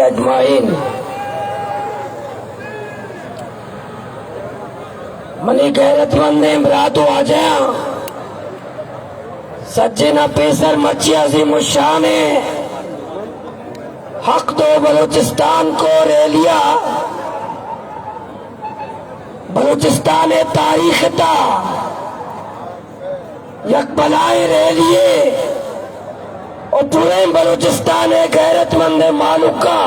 Ajwain. Money गैरतमंद Imarat आ जाया सज्जे न पेसर मच्छिया से मुशान हक दो बलूचिस्तान को रेलिया बलूचिस्तान तारीख था यक बलाए रेलिए और पूरे बलूचिस्तान गैरतमंद मालूका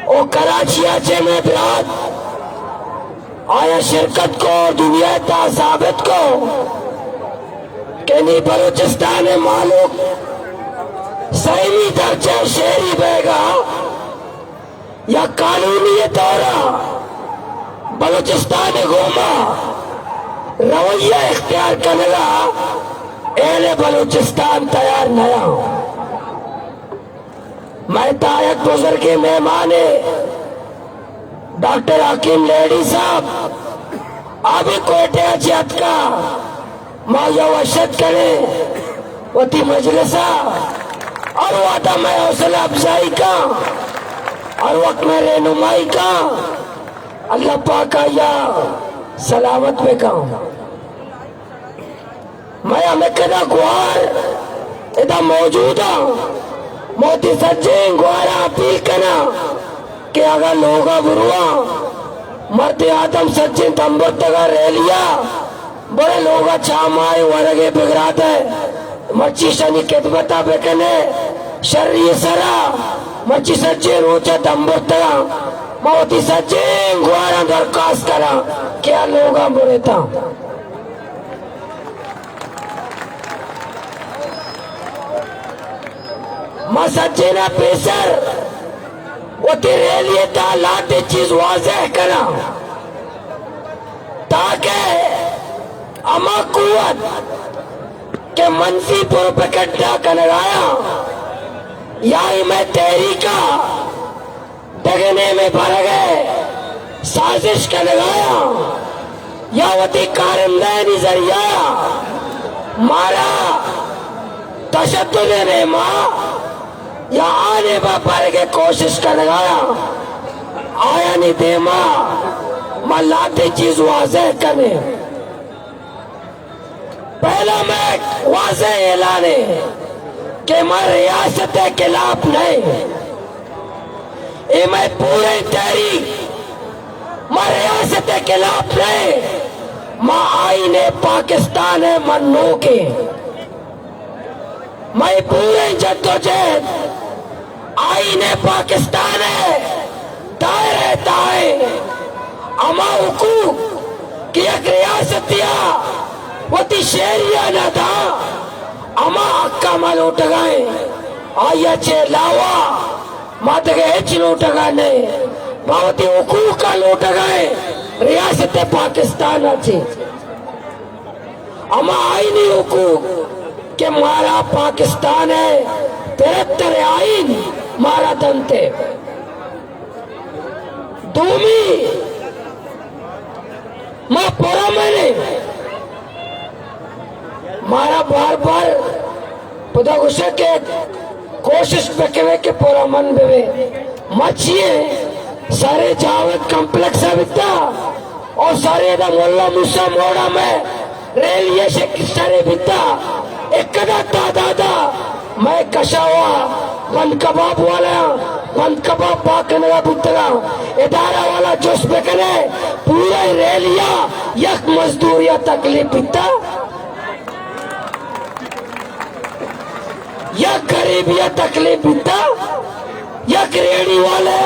और कराचिया चे में बिरात आया शिरकत को और दुनिया ता साबित को कि नहीं बलूचिस्तान मालूक सही दर्जा शहरी बेगा या कानूनी दौरा बलूचिस्तान घूमा रवैया इख्तियार करेगा एले बलूचिस्तान तैयार नया। मैं तायक बुजुर्ग के मेहमान डॉक्टर हकीम लेडी साहब अभी कोटे अजियत का माया वशत करे वती मजलिसा और वादा में हौसला अफजाई का और वक्त में रहनुमाई का अल्लाह पाक का या सलामत में का मैं हमें कदा गुआर इधर मौजूदा मोती सज्जे गुआरा अपील करना कि अगर लोगा बुरुआ मरते आदम सज्जे तंबर तक रह लिया बड़े लोग चामाए वरगे बिगड़ाते मच्छी शनि कितबता बेकने शर्री सरा मच्छी सज्जे रोचा तंबर तक मोती सज्जे गुआरा दरखास्त करा क्या लोगा बुरे था मसज्जना पेसर वो तेरे लिए तालाते चीज वाज़ेह करा ताकि अमा कुवत के मनफी प्रोपेगेंडा कनराया या मैं तहरीका दगने में भर गए साजिश कर लगाया या वती कारमदानी जरिया मारा तशद्दुद ने माँ या आने बापर के कोशिश कर लगाया आया नहीं दे माँ लाते चीज वाज़ेह करने पहला मैं वाज़ेह ऐलाने कि मैं रियासत के खिलाफ नहीं ये मैं पूरे तहरीक मैं रियासत के खिलाफ नहीं माँ आईने पाकिस्तान है मन्नू के मैं पूरे जद्दोजहद आईने पाकिस्तान है दायरे ताए अमा हुकूक की एक रियासतिया वो ती शहरिया न था अमा हक्का मा लूट गए आया चे लावा मत गए लूट गए बहुत हुकूक का लूट गए रियासत पाकिस्तान अच्छी अमा आईनी हुकूक के मारा पाकिस्तान है 73 आइन मारा दंते दूमी मां पूरा मैंने मारा बार बार खुदा गुस्से के कोशिश पे के पूरा मन बेवे मच्छिए सारे जावेद कम्प्लेक्स बिता और सारे दा मोल्ला मुसा मोड़ा में रेलिए से सारे बिता एक दादा मैं कशा हुआ वन कबाब वाला वन कबाब पाकने का पुतला इदारा वाला जोश पे करे पूरा रेलिया यक मजदूर या तकलीफ बिता या गरीब या तकलीफ बिता या रेडी वाला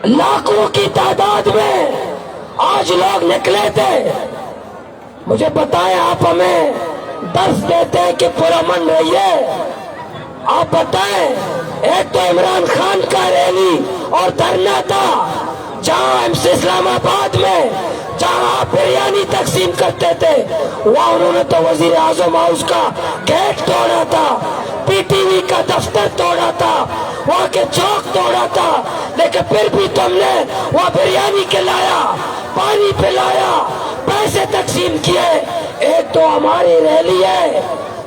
लाखों की तादाद में आज लोग निकले थे मुझे बताएं आप हमें दर्श देते हैं कि पूरा मन रही है आप बताएं एक तो इमरान खान का रैली और धरना था जहां एमसी इस्लामाबाद में जहां आप बिरयानी तकसीम करते थे वहां उन्होंने तो वजीर आजम हाउस का गेट तोड़ा था पीटीवी का दफ्तर तोड़ा था वहाँ के चौक तोड़ा था लेकिन फिर भी तुमने वहाँ बिरयानी खिलाया पानी पिलाया पैसे तकसीम किए। एक तो हमारी रैली है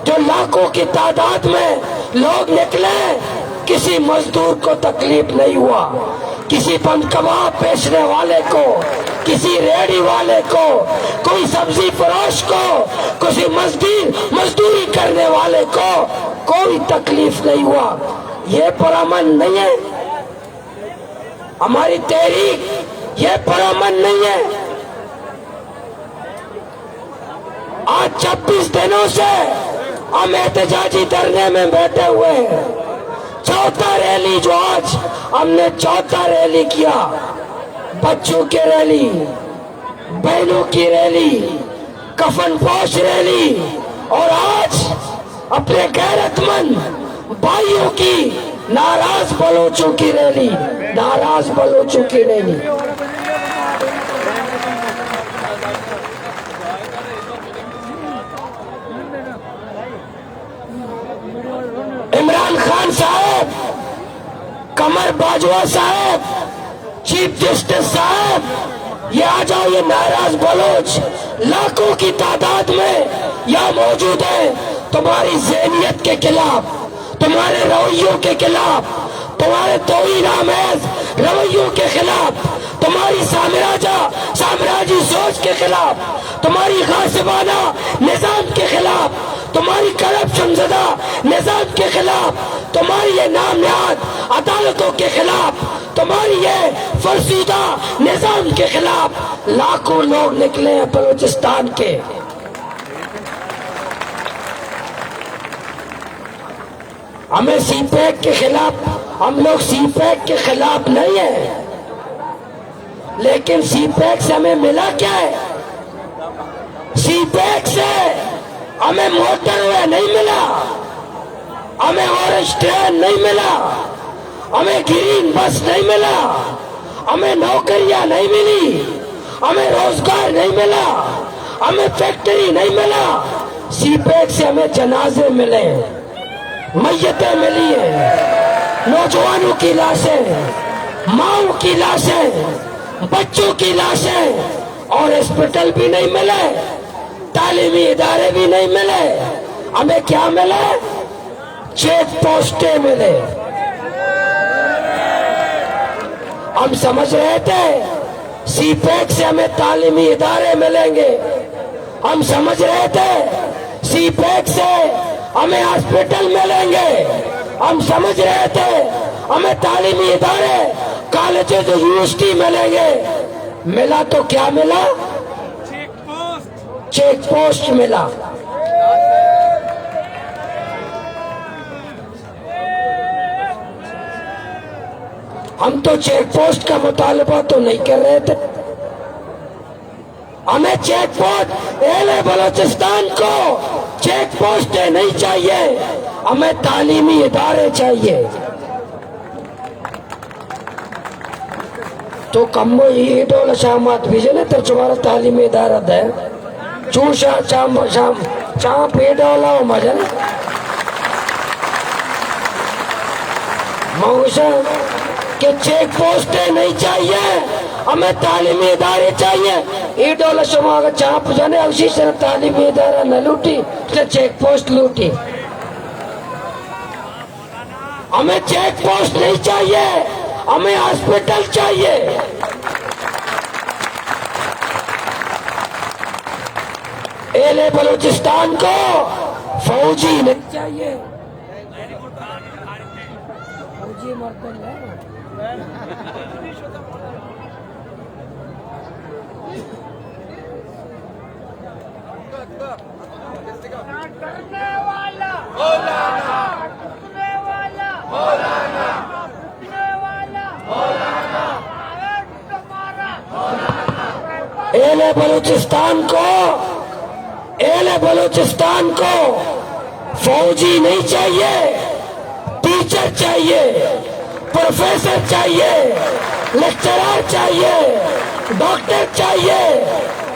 जो लाखों की तादाद में लोग निकले, किसी मजदूर को तकलीफ नहीं हुआ, किसी बंद कबाब बेचने वाले को, किसी रेहड़ी वाले को, कोई सब्जी फरोश को, किसी मजदूरी करने वाले को कोई तकलीफ नहीं हुआ। ये पुरअमन नहीं है हमारी तहरीक, ये पुरअमन नहीं है। आज 26 दिनों से हम एहतजाजी धरने में बैठे हुए हैं। चौथा रैली जो आज हमने चौथा रैली किया, बच्चों की रैली, बहनों की रैली, कफन पोश रैली, और आज अपने गैरतमंद भाइयों की नाराज बलोचों की रैली, नाराज बलोचों की रैली। इमरान खान साहब, कमर बाजवा साहब, चीफ जस्टिस साहब, ये आ जाओ। ये नाराज बलोच लाखों की तादाद में यहाँ मौजूद है, तुम्हारी ज़हनियत के खिलाफ, तुम्हारे रवैयों के खिलाफ, तुम्हारे तौहीन-आमेज़ रवैयों के खिलाफ, तुम्हारी साम्राज्य सोच के खिलाफ, तुम्हारी गासिबाना निजाम के खिलाफ, तुम्हारी करप्शन ज़दा निजाम के खिलाफ, तुम्हारी ये नामयाद अदालतों के खिलाफ, तुम्हारी ये फरसूदा निजाम के खिलाफ लाखों लोग निकले हैं बलूचिस्तान के। हमें सीपैक के खिलाफ, हम लोग सीपैक के खिलाफ नहीं है, लेकिन सीपैक से हमें मिला क्या है? सीपैक से हमें मोटरवे नहीं मिला, हमें ऑरेंज ट्रेन नहीं मिला, हमें ग्रीन बस नहीं मिला, हमें नौकरियां नहीं मिली, हमें रोजगार नहीं मिला, हमें फैक्ट्री नहीं मिला। सीपैक से हमें जनाजे मिले, मैयतें मिली हैं, नौजवानों की लाशें, माओ की लाशें, बच्चों की लाशें, और हॉस्पिटल भी नहीं मिले, तालीमी इदारे भी नहीं मिले। हमें क्या मिले? चेक पोस्टें मिले। हम समझ रहे थे सीपैक से हमें तालीमी इदारे मिलेंगे, हम समझ रहे थे सीपैक से हमें हॉस्पिटल मिलेंगे, हम समझ रहे थे हमें तालीमी इदारे, कॉलेजेस, यूनिवर्सिटी मिलेंगे। मिला तो क्या मिला? चेक पोस्ट मिला। हम तो चेक पोस्ट का मुतालबा तो नहीं कर रहे थे। हमें चेक पोस्ट, एले बलूचिस्तान को चेक पोस्टें नहीं चाहिए, हमें तालीमी इदारे चाहिए। तो कम्बो ईडोल शामात बीजने तो तुम्हारा तालीमी इदारा दे चूशा चाम पेडोला मजा मऊशा के चेक पोस्टें नहीं चाहिए, हमें तालीमी इदारे चाहिए। ईडोल शुमा चाप जाने उसी तरह तालीमी इदारा न लूटी, चेक पोस्ट लूटी। हमें चेक पोस्ट नहीं चाहिए, हमें हॉस्पिटल चाहिए। एले बलूचिस्तान को फौजी नहीं चाहिए। फौजी मरते करने वाला मौलाना, करने वाला मौलाना, करने वाला मौलाना, एले बलूचिस्तान को, एले बलूचिस्तान को फौजी नहीं चाहिए, टीचर चाहिए, प्रोफेसर चाहिए, लेक्चरर चाहिए, डॉक्टर चाहिए।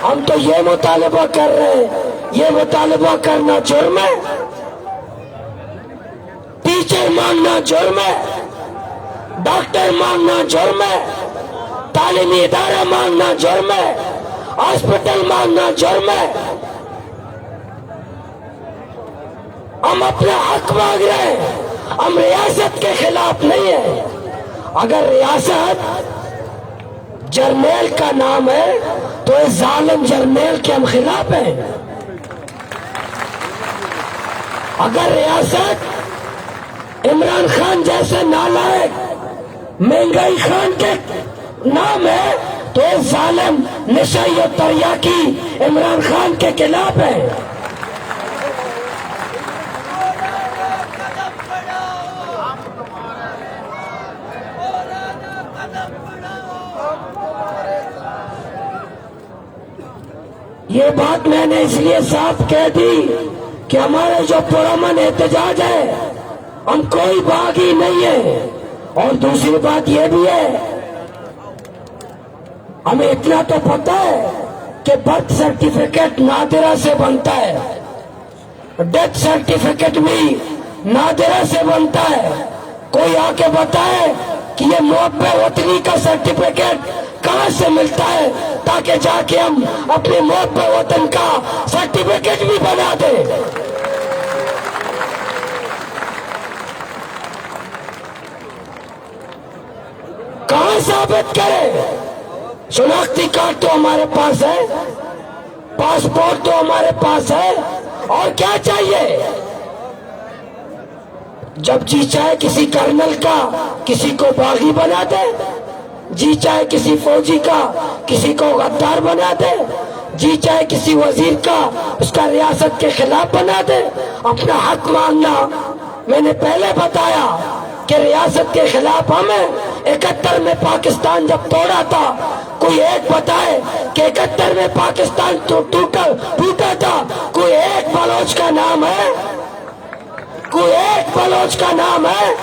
हम तो ये मुतालबा कर रहे हैं, ये मुतालबा करना जुर्म है? टीचर मांगना जुर्म है, डॉक्टर मांगना जुर्म है, तालीमी इदारा मांगना जुर्म है। हॉस्पिटल मांगना जुर्म है। हम अपना हक मांग रहे हैं, हम रियासत के खिलाफ नहीं है। अगर रियासत जर्नैल का नाम है तो इस जालिम जर्नैल के हम खिलाफ हैं। अगर रियासत इमरान खान जैसे नालायक महंगाई खान के नाम है तो इस जालिम नशाई और तरियाकी इमरान खान के खिलाफ है। ये बात मैंने इसलिए साफ कह दी कि हमारे जो पुरअमन एहतजाज है, हम कोई बागी नहीं है। और दूसरी बात ये भी है, हमें इतना तो पता है कि बर्थ सर्टिफिकेट नादिरा से बनता है, डेथ सर्टिफिकेट भी नादिरा से बनता है। कोई आके बताए कि ये मुहब्बे वतनी का सर्टिफिकेट कहां से मिलता है, ताकि जाके हम अपने मुहब्बे वतन का सर्टिफिकेट भी बना दें। कहां साबित करें? शनाख्ती कार्ड तो हमारे पास है, पासपोर्ट तो हमारे पास है, और क्या चाहिए? जब जी चाहे किसी कर्नल का किसी को बागी बना दे, जी चाहे किसी फौजी का किसी को गद्दार बना दे, जी चाहे किसी वजीर का उसका रियासत के खिलाफ बना दे। अपना हक मांगना, मैंने पहले बताया कि रियासत के खिलाफ हमें 71 में पाकिस्तान जब तोड़ा था, कोई एक बताए कि 71 में पाकिस्तान तो टूटा था। कोई एक बलोच का नाम है? कोई एक बलोच का नाम है?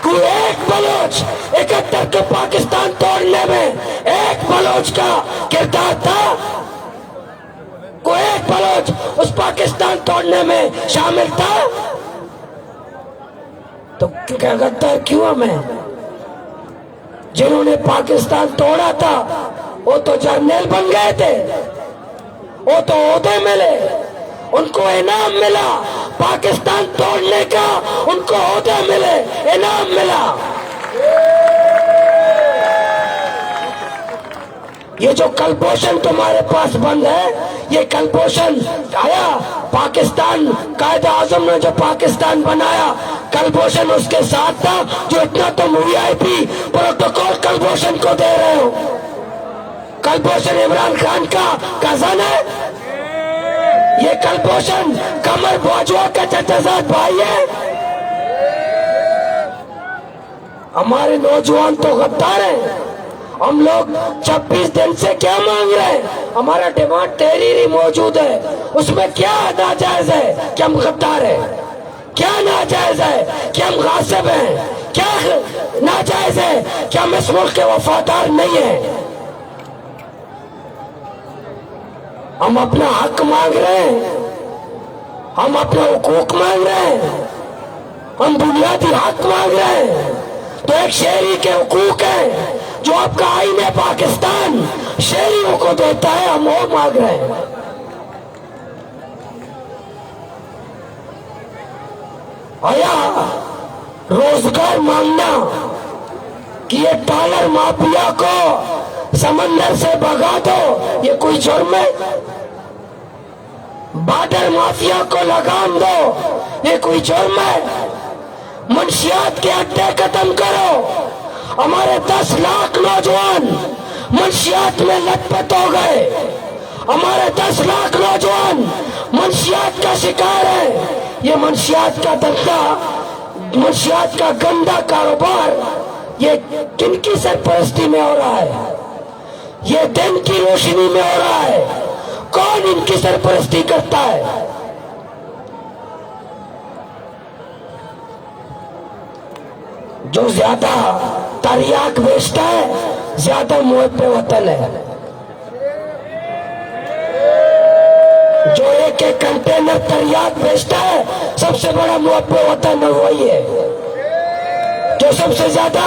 कोई एक बलोच 71 के पाकिस्तान तोड़ने में एक बलोच का किरदार था? कोई एक बलोच उस पाकिस्तान तोड़ने में शामिल था? तो क्या गद्दार क्यों हमें? जिन्होंने पाकिस्तान तोड़ा था वो तो जर्नल बन गए थे, वो तो ओहदे मिले, उनको इनाम मिला पाकिस्तान तोड़ने का, उनको ओहदे मिले, इनाम मिला। ये जो कलपोषण तुम्हारे पास बंद है, ये कलपोषण आया पाकिस्तान, कायदे आजम ने जो पाकिस्तान बनाया, कलपोषण उसके साथ था। जो इतना तुम VIP प्रोटोकॉल कलपोषण को दे रहे हो, कलपोषण इमरान खान का कजन है। ये कलपोषण कमर बाजुआ का चचाजाद भाई है। हमारे नौजवान तो गद्दार हैं। हम लोग 26 दिन से क्या मांग रहे हैं? हमारा डिमांड तहरीरी मौजूद है, उसमें क्या नाजायज है कि हम गद्दार हैं? क्या नाजायज है कि हम गासिब हैं? क्या नाजायज है कि हम इस मुल्क के वफादार नहीं हैं? हम अपना हक मांग रहे हैं, हम अपना हुकूक मांग रहे हैं, हम बुनियादी हक मांग रहे हैं। तो एक शहरी के हुकूक है जो आपका आईन है पाकिस्तान शहरियों को देता है, हम वो मांग रहे हैं। आया रोजगार मांगना कि ये डॉलर माफिया को समंदर से भगा दो, ये कोई जुर्म है? बॉर्डर माफिया को लगाम दो, ये कोई जुर्म है? मुंशियात के अड्डे खत्म करो। हमारे 10 लाख नौजवान मुंशियात में लथपथ हो गए। हमारे 10 लाख नौजवान मुंशियात का शिकार है। ये मुंशियात का धंधा, मुंशियात का गंदा कारोबार, ये किनकी सरपरस्ती में हो रहा है? ये दिन की रोशनी में हो रहा है। कौन इनकी सरपरस्ती करता है? जो ज्यादा तरियाक बेचता है, ज्यादा मुहब्बे वतन है। जो एक कंटेनर तरियाक बेचता है, सबसे बड़ा मुहब्बे वतन वही है। जो सबसे ज्यादा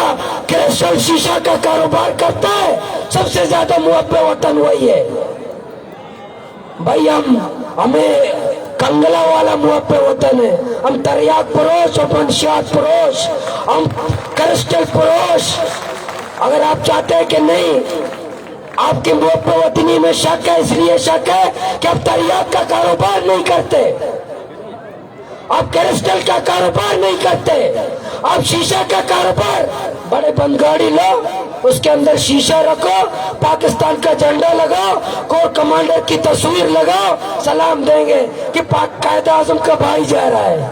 क्रिस्टल शीशा का कारोबार करता है, सबसे ज्यादा मुहब्बे वतन वही है भाई। हमें कंगला वाला मुहब्बे वतन है, हम तरियाक परोश और मंशियात परोश, हम क्रिस्टल परोश। अगर आप चाहते हैं कि नहीं आपके मुहब्बे वतनी में शक है, इसलिए शक है कि आप तरियाक का कारोबार नहीं करते, आप क्रिस्टल का कारोबार नहीं करते, आप शीशा का कारोबार। बड़े बंद गाड़ी लो, उसके अंदर शीशा रखो, पाकिस्तान का झंडा लगाओ, कोर कमांडर की तस्वीर लगाओ, सलाम देंगे कि पाक कायद आजम का भाई जा रहा है,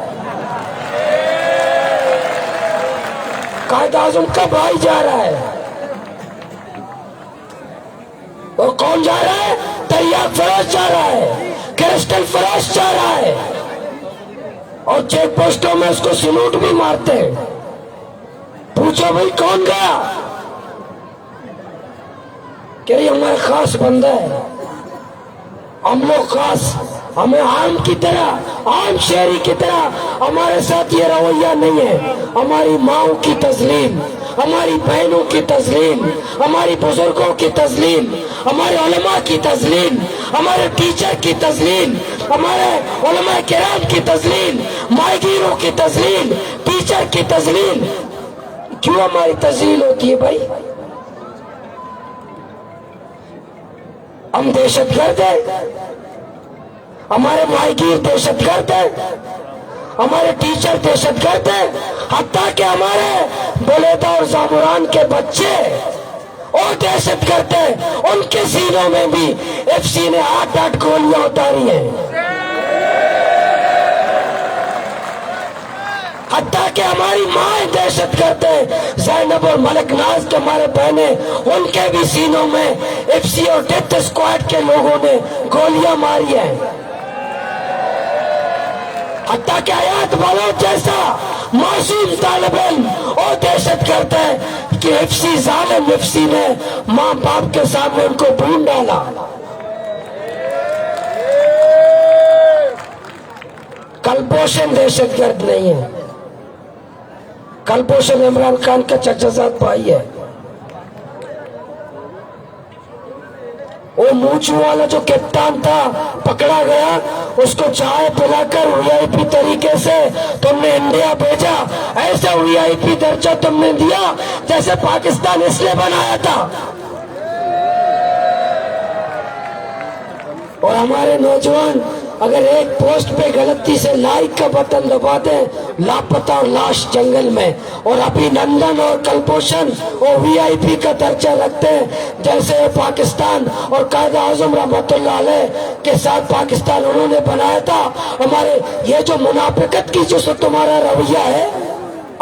कायद आजम का भाई जा रहा है। और कौन जा रहा है? तरियाक फरोश जा रहा है, क्रिस्टल फरोश जा रहा है, और चेक पोस्टों में उसको सैल्यूट भी मारते हैं। पूछो भाई कौन गया? क्या ये हमारा खास बंदा है, हम लोग खास, हमें आम की तरह, आम शहरी की तरह हमारे साथ ये रवैया नहीं है। हमारी माओ की तस्लीम, हमारी बहनों की तस्लीम, हमारी बुजुर्गों की तस्लीम, हमारे उलमा की तस्लीम, हमारे टीचर की तस्लीम, हमारे उलमा किराम की तस्लीम, माहिगीरों की तस्लीम, टीचर की तस्लीम। क्यों हमारी तस्लील होती है भाई? हम दहशतगर्द है, हमारे माहिगीर दहशतगर्द है, हमारे टीचर दहशतगर्द है, हत्ता के हमारे बुलेदा और जामुरान के बच्चे और दहशतगर्द है। उनके सीनों में भी एफसी ने 8-8 गोलियां उतारी हैं। हत्ता के हमारी माँ दहशतगर्द है, जैनब और मलिक नाज के हमारे बहने, उनके भी सीनों में एफसी और डेथ स्क्वाड के लोगों ने गोलियां मारी है। हत्ता के हयात वालों जैसा मासूम तालिब इल्म और दहशतगर्द है कि एफसी जालिम एफसी ने माँ बाप के सामने उनको भून डाला। कलपोषण दहशतगर्द नहीं है, कलपोषण इमरान खान का चचाजाद भाई है। वो मूंछों वाला जो कप्तान था पकड़ा गया, उसको चाय पिलाकर वीआईपी तरीके से तुमने इंडिया भेजा। ऐसा वीआईपी दर्जा तुमने दिया जैसे पाकिस्तान इसलिए बनाया था। और हमारे नौजवान अगर एक पोस्ट पे गलती से लाइक का बटन दबा दे, लापता और लाश जंगल में, और अभिनंदन और कलपोषण और वीआईपी का दर्जा रखते हैं जैसे पाकिस्तान और कायद आजम रहमतुल्लाह अलैह के साथ पाकिस्तान उन्होंने बनाया था। हमारे ये जो मुनाफिकत की जो तुम्हारा रवैया है,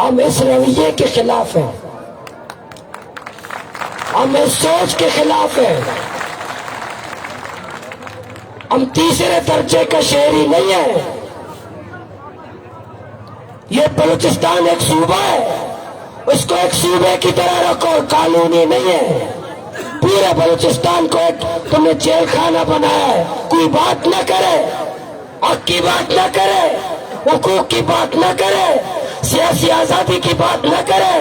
हम इस रवैये के खिलाफ हैं, हम इस सोच के खिलाफ हैं। हम तीसरे दर्जे का शहरी नहीं है। ये बलूचिस्तान एक सूबा है, उसको एक सूबे की तरह रखो, कानूनी नहीं है। पूरे बलूचिस्तान को एक तुमने जेल खाना बनाया है। कोई बात न करे, हक की बात न करे, हुकूक की बात न करे, सियासी आजादी की बात न करे।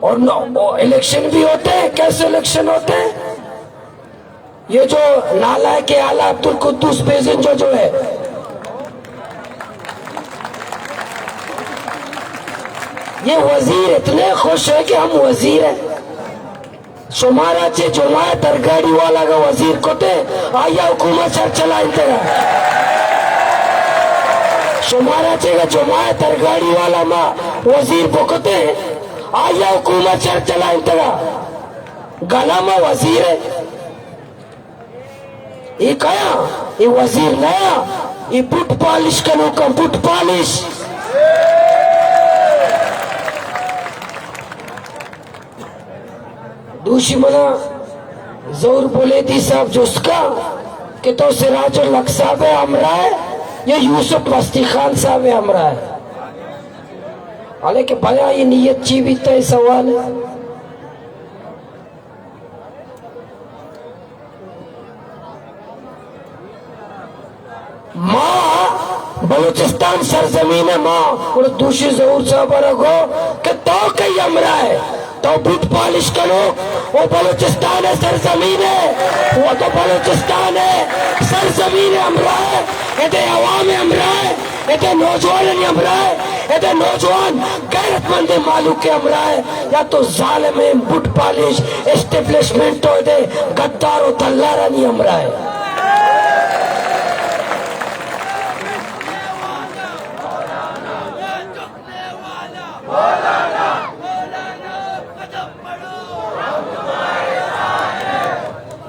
और इलेक्शन भी होते हैं, कैसे इलेक्शन होते हैं? ये जो नालायक के आला अब्दुल कुद्दूस बेजन जो है, ये वजीर इतने खुश है कि हम वजीर हैं। शुमारा चे जुमाया तरगाड़ी वाला का वजीर कोते आया हुकूमत सर चला इंतरा। शुमारा चे का जुमाया तरगाड़ी वाला माँ वजीर बोकते आया हुकूमत सर चला इंतरा। गला में वजीर है, ये कया ये वजीर नया, ये बुट पालिश का हुक्म, बुट पालिश। दूसरी मना जोर बोले थी साहब जुस्का कि तो सिराजुल हक साहब है हमरा है, ये यूसुफ मस्ती खान साहब है हमरा है। हालांकि भया ये नीयत ची भी तय सवाल है। माँ बलूचिस्तान सरजमीन माँ और दूसरी जरूर से बरगो कि तो कई अमरा है तो बूट पॉलिश करो। वो बलूचिस्तान है, सरजमीन है, वो तो बलूचिस्तान है, सरजमीन है, अमरा है, ये अवाम है, अमरा है, ये नौजवान नहीं अमरा है, ये नौजवान गैरतमंद मालूम के अमरा है, या तो जालिम बूट पॉलिश एस्टेब्लिशमेंट तो ये गद्दार और दल्लारा नहीं अमरा है।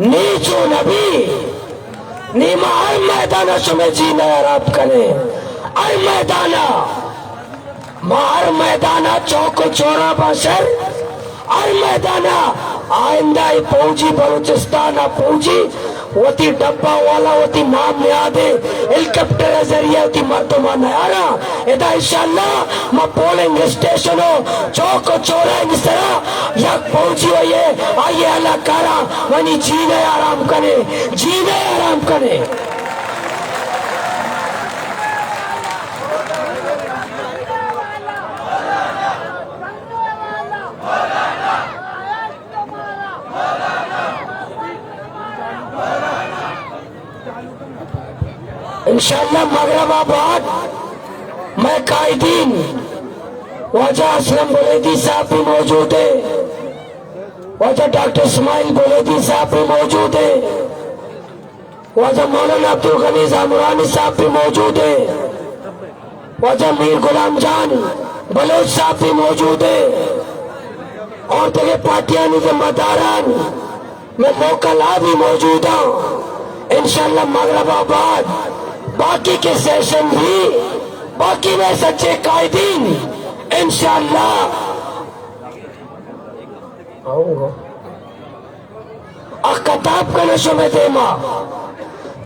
नीचो नबी नीमा हर मैदाना सुमे जीना आराम करे, हर मैदाना हर मैदाना चौक चौरा बसर, हर मैदाना आइंदा पहुंची बलूचिस्तान पहुंची होती डब्बा वाला होती नाम याद है हेलीकॉप्टर जरिए होती मर्दमा नयारा इधर इंशाल्लाह मैं पोलिंग स्टेशन हो चौक चौरा इस तरह या पहुंची हुई है। आइए अल्लाह करा वनी जीने आराम करे, जीने आराम करे। इंशाअल्लाह मगरबाबाद मैं कायदीन वजह असलम बुलेदी साहब भी मौजूद है, वजह डॉक्टर इस्माइल बुलेदी साहब भी मौजूद है, वजह मौलाना अब्दुल गनी जामुरानी साहब भी मौजूद है, वजह मीर गुलाम जान बलोच साहब भी मौजूद है, और तेरे पार्टियां के मदारान मैं मोकला भी मौजूद हूँ। इंशाअल्लाह मगरबाबाद बाकी के सेशन भी बाकी में सच्चे कायदीन इंशाअल्लाह आऊंगा। अकताब का नशो में देमा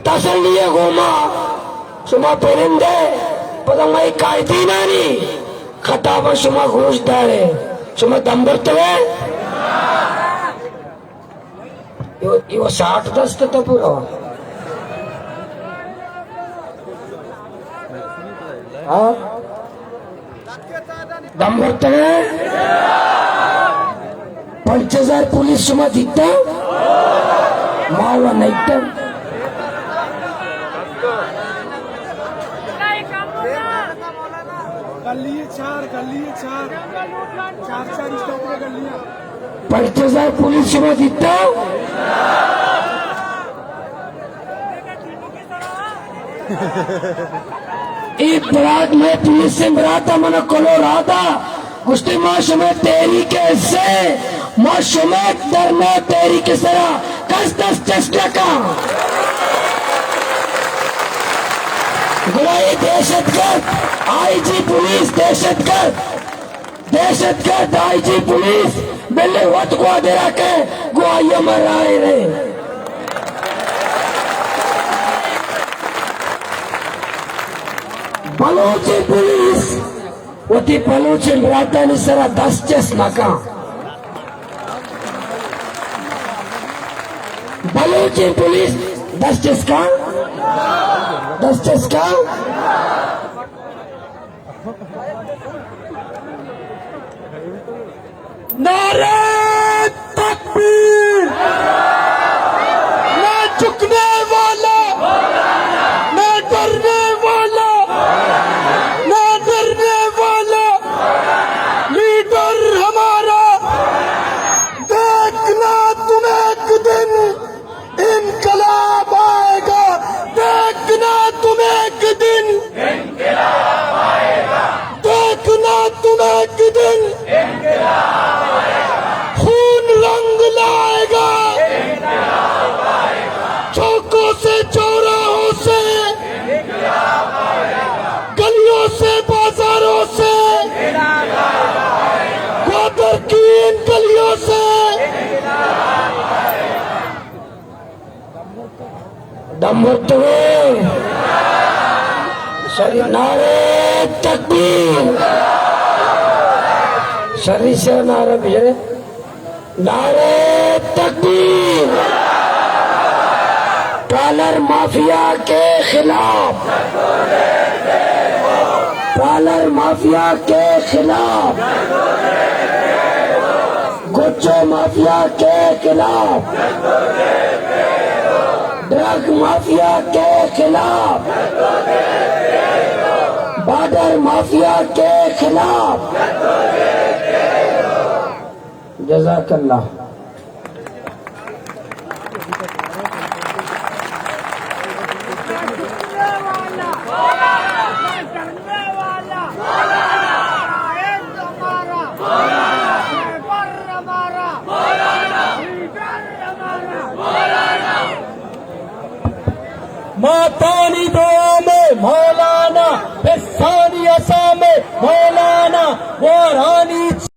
तसलिए गोमा सुमा परिंदे पदंगाई कायदीन आनी खताब सुमा घोष दारे सुमा दंबरतवे यो 60-10 तो पूरा दम बरतवे 5000 पुलिस सुमा दिता मावा नहीं गलियां 5000 पुलिस सुमा दिता एक बरात में पुलिस से बराता मन कोलो राता गुस्ते माशुमे तेरी कैसे माशुमे डरना तेरी के सरा कस दस चस्टा का गुलाई दहशतगर्द आईजी पुलिस दहशतगर्द आईजी पुलिस बेले वत को दे रखे गुआइया मर रहे रे। बलोची पुलिस वती बलोची बराता निसरा 10 चेस नाका बलोची पुलिस 10 चेस का नारे तकबीर ना झुकने वाला ना डरने वाला लीडर हमारा देखना तुम एक दिन इनकलाब आएगा, देखना तुम एक दिन इनकलाब आएगा, देखना तुम एक दिन इनकलाब आएगा, खून रंग लाएगा, इनकलाब आएगा, चौकों से चौराहों से इनकलाब आएगा, गलियों से बाजारों से ग्वादर की इन गलियों से दम्बरतवे शरी नारे तकबीर शरी से नारे बिजरे नारे तकबीर ट्रॉलर माफिया के खिलाफ, ट्रॉलर माफिया के खिलाफ, गुच्चो माफिया के खिलाफ, ड्रग माफिया के खिलाफ, बॉर्डर माफिया के खिलाफ। जज़ाकल्लाह। मातानी दो में मौलाना